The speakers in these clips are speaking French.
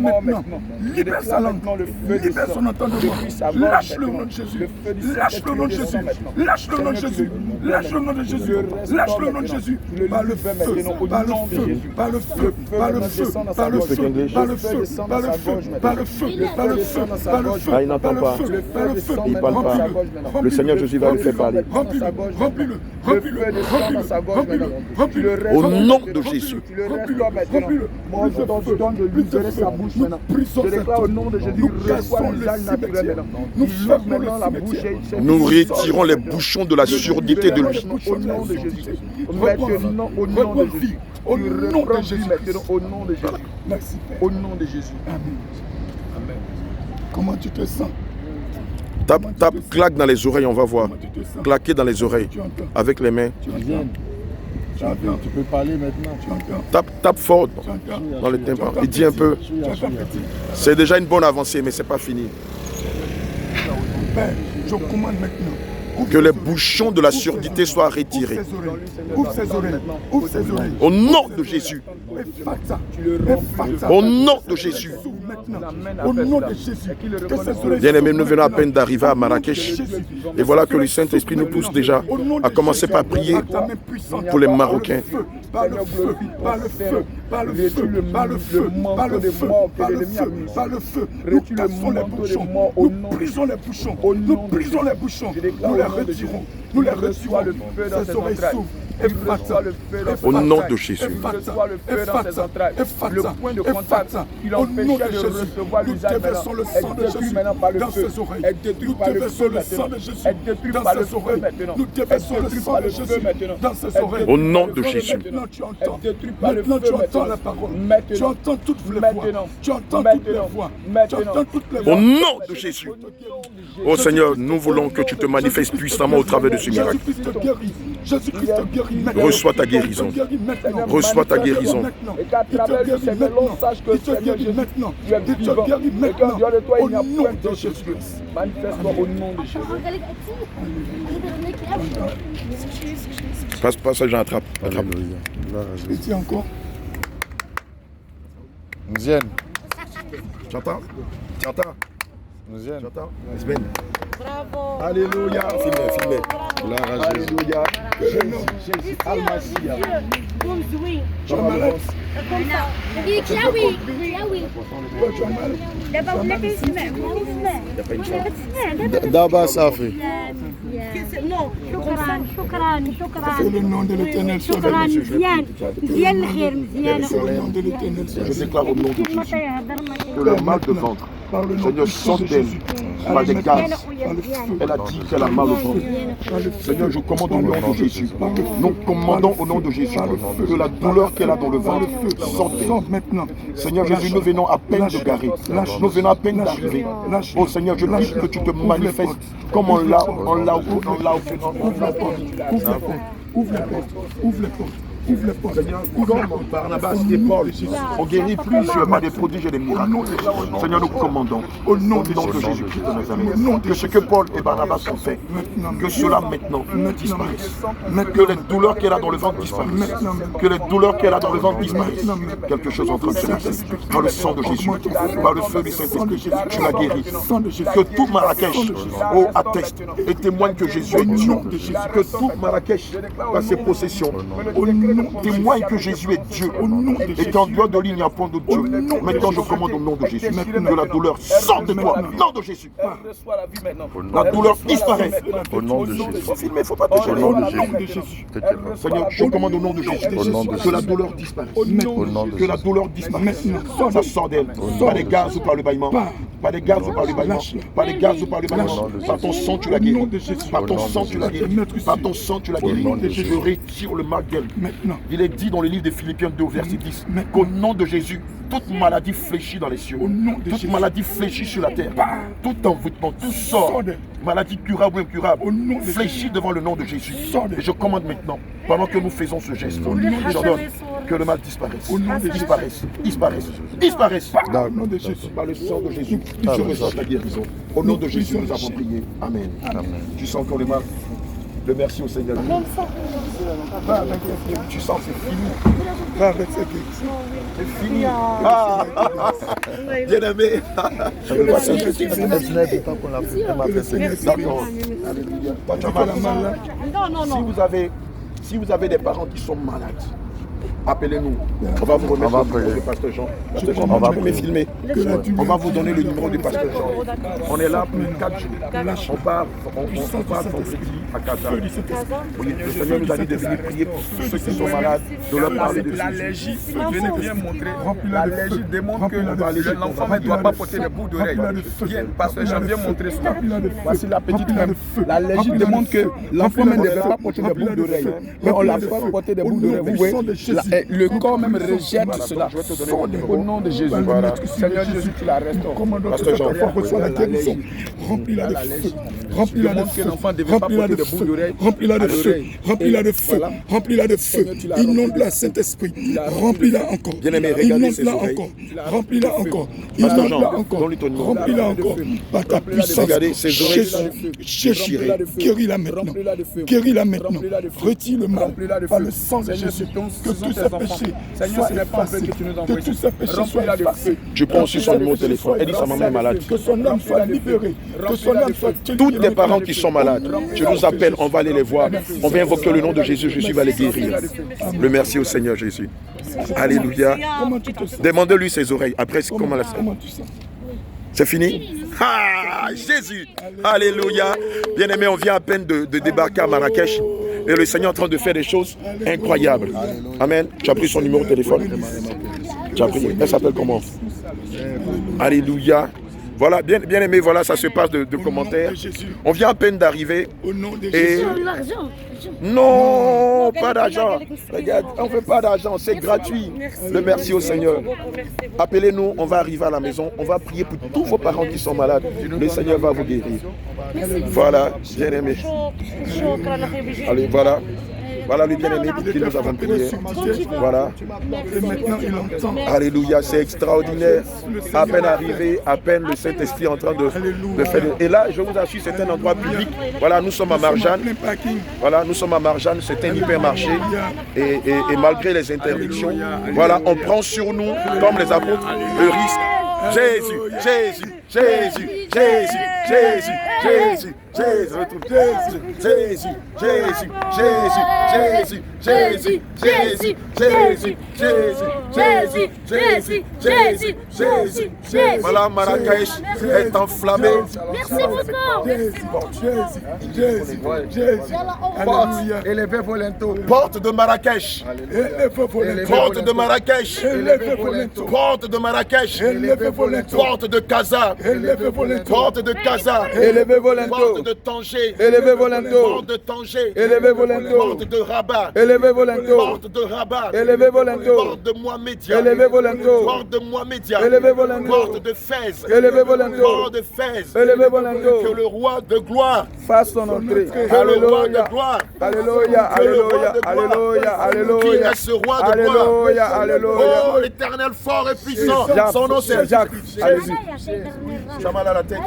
maintenant. Libère sa langue. Libère son entendement. Lâche le nom de Jésus. Lâche le nom de Jésus. Lâche le nom de Jésus. Lâche le nom de Jésus. Lâche le nom de Jésus. Par le feu. Par le feu. Par le feu. Par le feu. Par le feu. Par le feu. Par le feu. Par le feu. Par le feu. Par le feu. Ah, il n'entend pas. Il ne parle pas. Le Seigneur Jésus va le faire parler. Remplis-le. Remplis-le. Remplis-le. Remplis-le. Remplis-le. Au nom de Jésus. Remplis-le. Moi, je donne de libérer sa bouche maintenant. Je déclare au nom de Jésus, reçois l'usage naturel maintenant. Nous fermons maintenant la bouche. Nous retirons les bouchons de la surdité de lui. Au nom de Jésus. Maintenant, au nom de Jésus. Au nom de Jésus. Maintenant, au nom de Jésus. Merci. Au nom de Jésus. Amen. Amen. Comment tu te sens? Tape, claque dans les oreilles, on va voir. Claquer dans les oreilles. Avec les mains. Tu peux parler maintenant. Tape fort dans le tympan. Et dis un peu. C'est déjà une bonne avancée, mais ce n'est pas fini. Père, je commande maintenant. Que les bouchons de la surdité soient retirés. Ouvre ses oreilles. Ouvre ses oreilles. Au nom de Jésus. Au nom de Jésus. Au nom de Jésus. Bien-aimés, nous venons à peine d'arriver à Marrakech. Et voilà que le Saint-Esprit nous pousse déjà à commencer par prier pour les Marocains. Par le feu, par le feu, par le feu, par le feu, par le feu, par le feu, par le feu. Nous cassons les bouchons, nous brisons les bouchons, nous brisons les bouchons, nous les retirons, nous les retirons. Ses oreilles s'ouvrent. Au nom de Jésus. Le point de contact qui l'empêchait de recevoir l'usage maintenant est détruit maintenant par le feu. Est détruit par le feu maintenant. Est détruit par le feu maintenant. Nous déversons le sang de Jésus dans ses oreilles. Au nom de Jésus. Maintenant tu entends. Maintenant tu entends la parole. Tu entends toutes les voix. Tu entends toutes les voix. Tu entends toutes les voix. Au nom de Jésus. Oh Seigneur, nous voulons que tu te manifestes puissamment au travers de ce miracle. Jésus-Christ te guérit maintenant. Reçois ta guérison. Reçois ta guérison. Et qu'à travers ce mélange, sache que Seigneur Jésus, tu es vivant. Et qu'en dehors de toi, il n'y a point de Jésus-Christ. Manifeste-toi au nom de Jésus. Passe ça, j'attrape. Et tu encore. Mzienne. Tu entends? Tu entends? Mzienne. Tu entends? Mzienne. Bravo. Alléluia. Filmez. Alléluia. Jésus, Almasia. D'abord, ça fait. Non, شكرا. Que le nom de l'Éternel soit béni. مزيان الخير مزيان. Que le nom de l'Éternel soit Je béni. déclare au nom de Jésus que le mal de ventre, Seigneur, sort d'elle par des gaz. Elle a dit qu'elle a mal au ventre. Seigneur, je commande au nom de Jésus. Nous commandons au nom de Jésus que la douleur qu'elle a dans le ventre sorte d'elle. Maintenant. Seigneur Jésus, nous venons à peine de garer. Nous venons à peine d'arriver. Oh Seigneur, je prie que tu te manifestes comme on l'a Ouvre les portes. Ouvre les portes. Ouvre les portes. Ouvre les portes. Seigneur, comme Barnabas et Paul ont guéri plusieurs par des prodiges et des miracles. Seigneur, nous commandons au nom de Jésus-Christ de Nazareth que ce que Paul et Barnabas ont fait, que cela maintenant disparaisse. Que les douleurs qu'elle a dans le ventre disparaissent. Que les douleurs qu'elle a dans le ventre disparaissent. Quelque chose est en train de se passer. Par le sang de Jésus, par le feu du Saint-Esprit, tu l'as guéri. Que tout Marrakech atteste et témoigne que Jésus est Dieu. Que tout Marrakech, par ses possessions, témoigne que Jésus est Dieu et qu'en dehors de lui, il n'y a point de Dieu. Maintenant, je commande au nom de Jésus que la douleur sorte de toi. Au nom de Jésus. La douleur disparaît. Au nom de Jésus. Il faut filmer, il ne faut pas toucher. Au nom de Jésus. Seigneur, je commande au nom de Jésus que la douleur disparaisse. Que la douleur disparaisse. Ça sort d'elle. Pas des gaz ou par le bâillement. Pas des gaz ou par le bâillement. Pas des gaz ou par le bâillement. Par ton sang, tu l'as guéri. Par ton sang, tu l'as guéri. Par ton sang, tu l'as guéri. Je retire le mal d'elle. Il est dit dans le livre de Philippiens 2, verset 10, qu'au nom de Jésus, toute maladie fléchit dans les cieux, toute maladie fléchit sur la terre, tout envoûtement, tout sort, maladie curable ou incurable, fléchit devant le nom de Jésus. Et je commande maintenant, pendant que nous faisons ce geste, j'ordonne que le mal disparaisse, disparaisse, au nom de Jésus, par le sang de Jésus, je reçois ta guérison. Au nom de Jésus, nous avons prié. Amen. Tu sens encore le mal? Le merci au Seigneur. Tu sens, c'est fini. Va avec ses pieds. C'est fini. Bien-aimé. Si vous avez des parents qui sont malades, appelez-nous. On va vous remettre le numéro du pasteur Jean. Pasteur Jean, on va vous filmer. On va vous donner le numéro du pasteur Jean. On est là pour 4 jours. On part vendredi à Casa. Oui, le Seigneur nous a dit de venir prier pour tous ceux qui sont malades, de leur parler de l'allergie. Venez bien montrer. L'allergie démontre que l'enfant ne doit pas porter des boucles d'oreilles. Pasteur Jean, viens montrer cela. Voici la petite même. L'allergie démontre que l'enfant ne devait pas porter des boucles d'oreilles. Mais on l'a fait porter des boucles d'oreilles. Vous voyez, le corps même rejette cela. Au nom de Jésus. Voilà. Seigneur Jésus, tu la restaures. Pasteur Jean, reçois la guérison. Remplis-la de feu. Remplis-la de feu. Remplis-la de feu. Remplis-la de feu. Remplis-la de feu. Remplis-la de feu. Inonde-la, Saint-Esprit. Remplis-la encore. Inonde-la encore. Remplis-la encore. Inonde-la encore. Remplis-la encore. Par ta puissance. Jésus, guéris-la maintenant. Guéris-la maintenant. Retire le mal par le sang de Jésus. Que tous ces péchés soient effacés. Que tous ces péchés soient effacés. Je prends aussi son numéro de téléphone. Elle dit sa maman est malade. Que son âme soit libérée. Que son âme soit tous les parents qui sont malades, je nous appelle, on va aller les voir. On va invoquer le nom de Jésus, Jésus va les guérir. Le merci au Seigneur Jésus. Alléluia. Demandez-lui ses oreilles. Après, comment la c'est fini? Ah, Jésus. Alléluia. Bien-aimé, on vient à peine de débarquer à Marrakech. Et le Seigneur est en train de faire des choses incroyables. Amen. Tu as pris son numéro de téléphone? Tu as pris. Elle s'appelle comment? Alléluia. Voilà, bien aimé, voilà, ça se passe de commentaires. On vient à peine d'arriver. Et... Non, pas d'argent. Regarde, on ne fait pas d'argent, c'est gratuit. Le merci au Seigneur. Appelez-nous, on va arriver à la maison. On va prier pour tous vos parents qui sont malades. Le Seigneur va vous guérir. Voilà, bien aimé. Allez, voilà. Voilà le bien-aimé qui nous a prié. Voilà. Et maintenant, il entend. Alléluia, c'est extraordinaire. À peine arrivé, à peine le Saint-Esprit est en train de faire. Et là, je vous assure, c'est un endroit public. Voilà, nous sommes à Marjane. Voilà, nous sommes à Marjane, c'est un hypermarché. Et malgré les interdictions, voilà, on prend sur nous, comme les apôtres, le risque. Jésus, Jésus, Jésus, Jésus, Jésus, Jésus, Jésus, Jésus, Jésus, Jésus, Jésus, Jésus, Jésus, Jésus, Jésus, Jésus, Jésus, Jésus. Voilà, Marrakech est enflammé. Merci beaucoup. Jésus, Jésus, Porte, élevez vos linteaux. Porte de Marrakech. Porte de Marrakech. Porte de Marrakech. Porte de Casa. Porte de Casa. Élevez vos linteaux. Porte de Tanger. Élevez vos linteaux. Porte de Tanger. Élevez vos linteaux. Porte de Rabat. Élevez vos linteaux. Porte de Rabat. Élevez vos linteaux. Porte de Mohamedia. Élevez vos linteaux. Porte de Mohamedia. Élevez vos linteaux. Porte de Fès. Élevez vos linteaux. Porte de Fès. Élevez vos linteaux. Que le roi de gloire fasse son entrée. que le roi de gloire. Alléluia, alléluia, alléluia, Qui alléluia. est ce roi de gloire? Alléluia, alléluia. Oh, l'éternel fort et puissant. Son nom c'est Jacques. Allez-y. Tu as mal à la tête?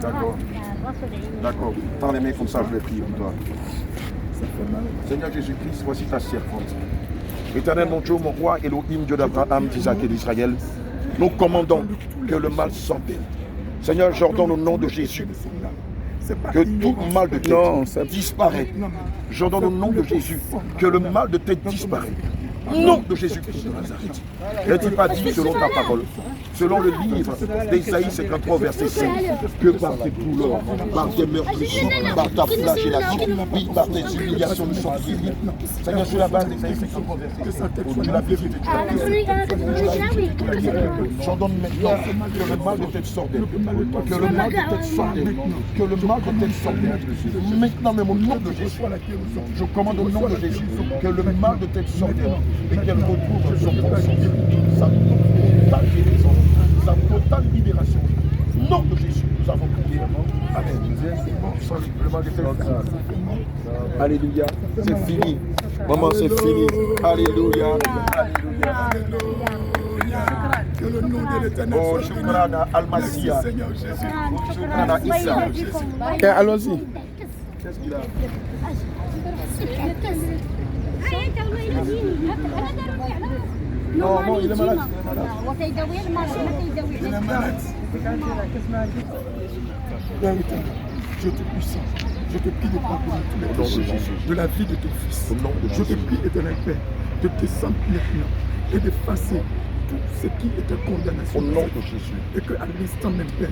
D'accord. D'accord. Tends les mains comme ça, je vais prier pour toi. Seigneur Jésus-Christ, voici ta servante. Éternel mon Dieu, mon roi, Elohim, Dieu d'Abraham, d'Isaac et d'Israël, nous commandons que le mal sorte. Seigneur, j'ordonne au nom de Jésus que tout mal de tête disparaît. J'ordonne au nom de Jésus que le mal de tête disparaît. Au nom de Jésus-Christ de Nazareth. N'est-il pas dit selon ta parole, selon le livre d'Ésaïe 53, verset 5, que par tes douleurs, par tes meurtrissures, par ta flagellation, oui, par tes humiliations, nous sommes guéris. Seigneur, sur la base d'Ésaïe 53, verset 5, tu l'as guéri. J'ordonne maintenant que le mal de tête sorte d'elle. Que le mal de tête sorte d'elle. Que le mal de tête sorte d'elle. Maintenant, même au nom de Jésus, je commande au nom de Jésus que le mal de tête sorte d'elle. Et qu'elle retrouve son bon sens, sa totale guérison, sa totale libération. Au nom de Jésus, nous avons prié. Amen. Le mal de tête. Alléluia. C'est fini. Maman, c'est fini. Alléluia. Alléluia. Que le nom de l'Éternel Oh, Shukrana Al-Massia. Shukrana Issa. Allons-y. Qu'est-ce qu'il a? Non, il est malade. وتيداوي المرض ما Il تيداوي est malade. Père éternel, je te puissant, je te prie de pardonner tous les péchés de la vie de ton fils. Je te prie, éternel Père, de descendre maintenant et d'effacer tout ce qui est condamnation. Au nom de Jésus. Et qu'à l'instant même, Père,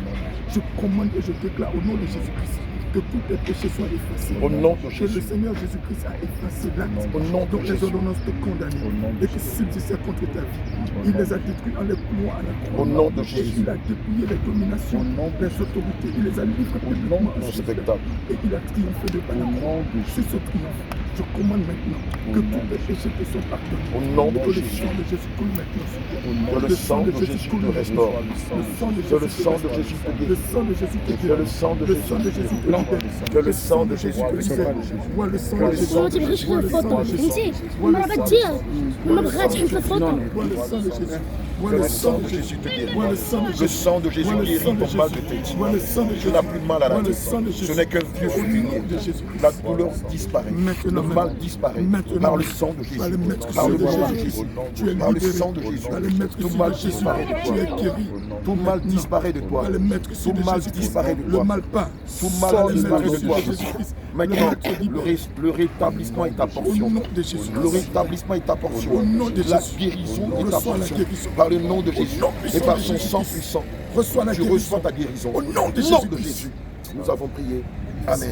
je commande et je déclare au nom de Jésus-Christ que tous tes péchés soient effacés. Au nom de Que le Jésus. Seigneur Jésus-Christ a effacé l'acte Au nom de dont les Jésus. ordonnances te condamnaient et qui subsistait contre ta vie. Il les a détruits en les clouant à la croix. Au nom de Et Jésus. il a dépouillé les dominations, les autorités. Il les a livrés publiquement de au spectacle. spectacle. Et il a triomphé de par la croix. C'est ce triomphe. Je commande maintenant que tous les péchés te soient pardonnés. Au nom de Que le Jésus. sang de Jésus coule maintenant sur toi. Que le sang de Jésus te restaure. Le sang de Que le Jésus te sang de restaure. Jésus te Le guérit. sang de Jésus te Que le sang de Le Jésus sang de Jésus te libère. Que le sang de Jésus te libère. Vois le sang Que de le Jésus. sang de تبغيش Vois غير le sang الفوطو de Jésus. فهمتي Vois le المرة sang de بتجيها Jésus. ما بغاتش تحط الفوطو Vois le sang de Jésus. Vois Que le le sang sang de de Jésus. Jésus te guérit. Vois le sang de Le Jésus. sang de Jésus Vois le guérit sang de ton mal de Jésus. tête. Vois le sang de Tu Jésus. n'as plus mal à la Vois le tête. sang de Ce Jésus. n'est qu'un vieux Au nom fumier. de Jésus. La douleur disparaît. Maintenant, Le mal disparaît. maintenant, Par le sang de par le Jésus. maître Par le sang de sang de Jésus. Jésus. Tu es Par le libéré. sang de Jésus. Par le maître Tout sang mal de Jésus. disparaît de Tu es toi. guéri. Tout mal disparaît de toi. Par le maître sang Tout de mal Jésus. disparaît de Le toi. mal pas. Tout Sors mal le disparaît maître de sang toi. Jésus-Christ. Maintenant, Le maître libère. le rétablissement est ta Au portion. nom de Jésus. Le rétablissement est ta portion. Au nom de La Jésus. guérison est ta Reçois la portion. guérison. Par le nom de Jésus. nom puissant Et par de son Jésus. sang puissant. Reçois la Tu guérison. reçois ta guérison. Au nom de Jésus. Nous avons prié. Amen.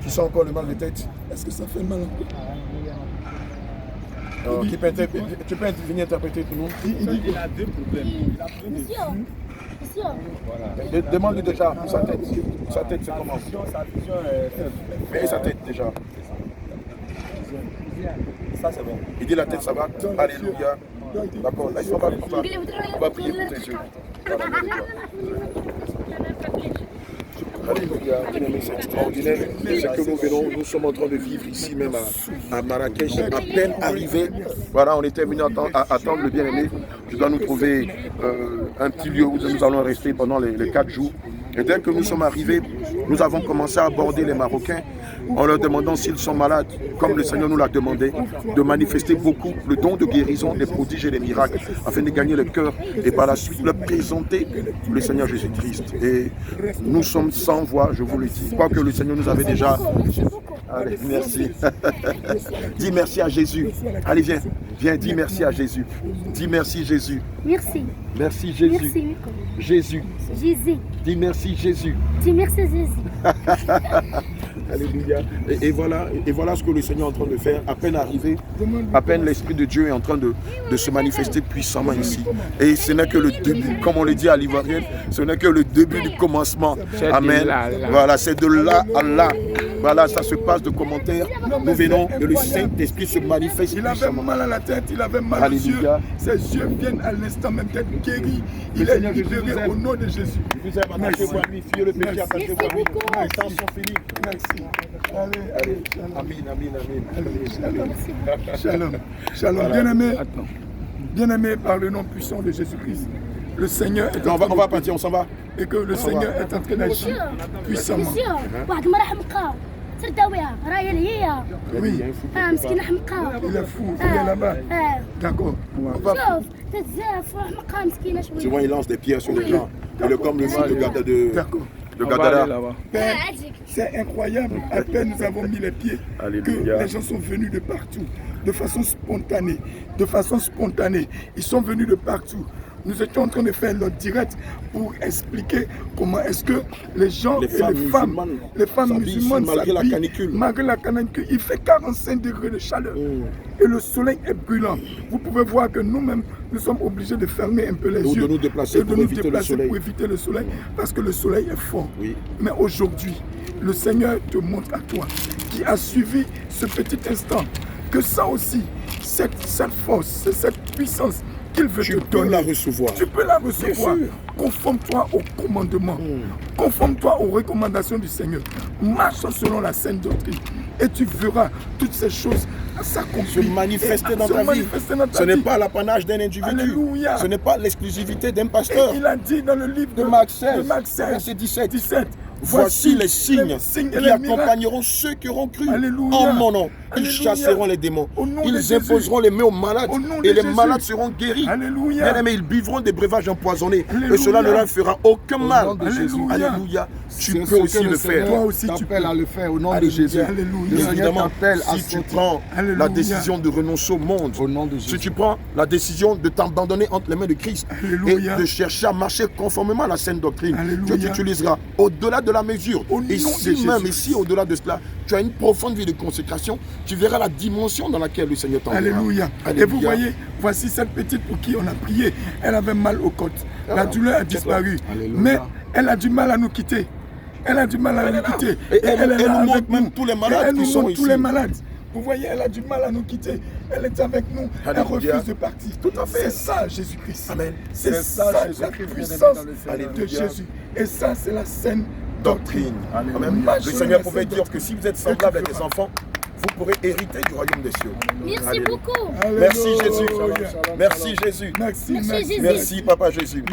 Tu sens encore le mal de tête? Est-ce que ça fait mal encore? Tu peux venir interpréter tout le monde? Il a deux problèmes. Il a besoin de Monsieur Demande-lui déjà sa tête. Sa tête, c'est comment? sa vision est faible. Et sa tête déjà. Ça, c'est bon. Il dit la tête, ça va? Alléluia. D'accord, là, on va prier pour tes yeux. Alléluia, bien-aimé, c'est extraordinaire. Ce que nous venons, nous sommes en train de vivre ici même à Marrakech, à peine arrivé. Voilà, on était venu attendre le bien-aimé. Je dois nous trouver un petit lieu où nous allons rester pendant les 4 jours. Et dès que nous sommes arrivés, nous avons commencé à aborder les Marocains en leur demandant s'ils sont malades, comme le Seigneur nous l'a demandé, de manifester beaucoup le don de guérison, des prodiges et des miracles, afin de gagner le cœur et par la suite leur présenter le Seigneur Jésus-Christ. Et nous sommes sans voix, je vous le dis, quoique le Seigneur nous avait déjà... Allez, merci. Dis merci à Jésus. Allez, viens, viens, dis merci à Jésus. Dis merci Jésus. Merci. Merci Jésus. Merci. Jésus. Jésus. Dis merci Jésus. Dis merci Jésus. Alléluia. Et voilà ce que le Seigneur est en train de faire. À peine arrivé, à peine l'Esprit de Dieu est en train de se manifester puissamment ici. Et ce n'est que le début, comme on le dit à l'Ivoirienne, ce n'est que le début du commencement. Amen. Voilà, c'est de là à là. Voilà, ça se passe de commentaires. Nous venons que le Saint-Esprit se manifeste. Il avait puissamment. mal à la tête, il avait mal aux yeux. Alléluia. Ses yeux viennent à l'instant même d'être guéris. Il est libéré au nom de Jésus. Vous avez attachez-vous à lui, fuyez le péché, attachez-vous à lui. Les temps sont finis. Merci. Allez. Amen. Shalom. Shalom. Bien-aimé par le nom puissant de Jésus-Christ. Le Seigneur est en train On va partir, on s'en va. et que le Seigneur est en train d'agir puissamment. مسيو واحد المرة حمقى سير داويها راهي هي Oui, مسكينة حمقى il est fou, il est là-bas. D'accord. On va شوف بزاف حمقى مسكينة شوية Souvent, il lance des pierres sur les gens. Et comme le fils de D'accord. Gadara. Père, c'est incroyable. À peine nous avons mis les pieds Alléluia. que les gens sont venus de partout, de façon spontanée. Ils sont venus de partout. Nous étions en train de faire notre direct pour expliquer comment est-ce que les gens Les et femmes les femmes s'habillent musulmanes malgré la s'habillent canicule. malgré la canicule. Il fait 45 degrés de chaleur et le soleil est brûlant. Vous pouvez voir que nous-mêmes, nous sommes obligés de fermer un peu les Ou yeux de nous déplacer et de pour nous éviter le déplacer soleil. pour éviter le soleil parce que le soleil est fort. Oui. Mais aujourd'hui, le Seigneur te montre à toi qui a suivi ce petit instant que ça aussi, cette force, cette puissance qu'il veut Tu te peux donner. la recevoir. Tu peux la recevoir. Bien sûr. Conforme-toi au commandement. Conforme-toi aux recommandations du Seigneur. Marche selon la sainte doctrine. Et tu verras toutes ces choses s'accomplir. Se manifester dans ta vie. Ce n'est pas l'apanage d'un individu. Alléluia. Ce n'est pas l'exclusivité d'un Et pasteur. il a dit dans le livre De Marc 16, verset verset 17. 17. Voici les signes et qui les miracles. accompagneront ceux qui auront cru Alléluia. en mon nom. Ils chasseront les démons. Au nom de Ils Jésus. imposeront les mains aux malades. Au nom de Et les Jésus. malades seront guéris. Alléluia. Bien-aimés, ils buvront des breuvages empoisonnés. Alléluia. Et cela ne leur fera aucun mal. nom de Jésus. Alléluia. Tu C'est peux ce aussi que le faire. Toi aussi, tu t'appelles peux. à le faire au nom de Alléluia. Jésus. Alléluia. Le Seigneur Évidemment, t'appelle à si tu sortir prends Alléluia. la décision de renoncer au monde, au nom de si Jésus. tu prends la décision de t'abandonner entre les mains de Christ Alléluia. et de chercher à marcher conformément à la saine doctrine, Alléluia. Dieu t'utilisera au-delà de la mesure. Au Et nom de si même, Jésus. et si au-delà de cela, tu as une profonde vie de consécration, tu verras la dimension dans laquelle le Seigneur t'enverra. Alléluia. Alléluia. Et vous voyez, voici cette petite pour qui on a prié. Elle avait mal aux côtes. La douleur a disparu. Alléluia. Mais elle a du mal à nous quitter. Elle a du mal à nous quitter. Et elle est nous là montre avec même nous. tous les Et malades elle qui nous sont montre tous ici. les malades. Vous voyez, elle a du mal à nous quitter. Elle est avec nous. Elle Alléluia. refuse de partir. Tout à fait. C'est ça, Jésus-Christ. Amen. C'est C'est ça, ça, la Jésus-Christ, puissance bien-aimé dans le de Seigneur. Jésus. Et ça, c'est la saine doctrine. Doctrine. Amen. Marche Le sur Seigneur la pouvait saine dire que doctrine. si vous êtes semblable à des enfants, vous pourrez hériter du royaume des cieux. Merci Alléluia. beaucoup. Merci Alléluia. Jésus. Merci Jésus. Merci, Merci, merci. Jésus. Merci Papa Jésus.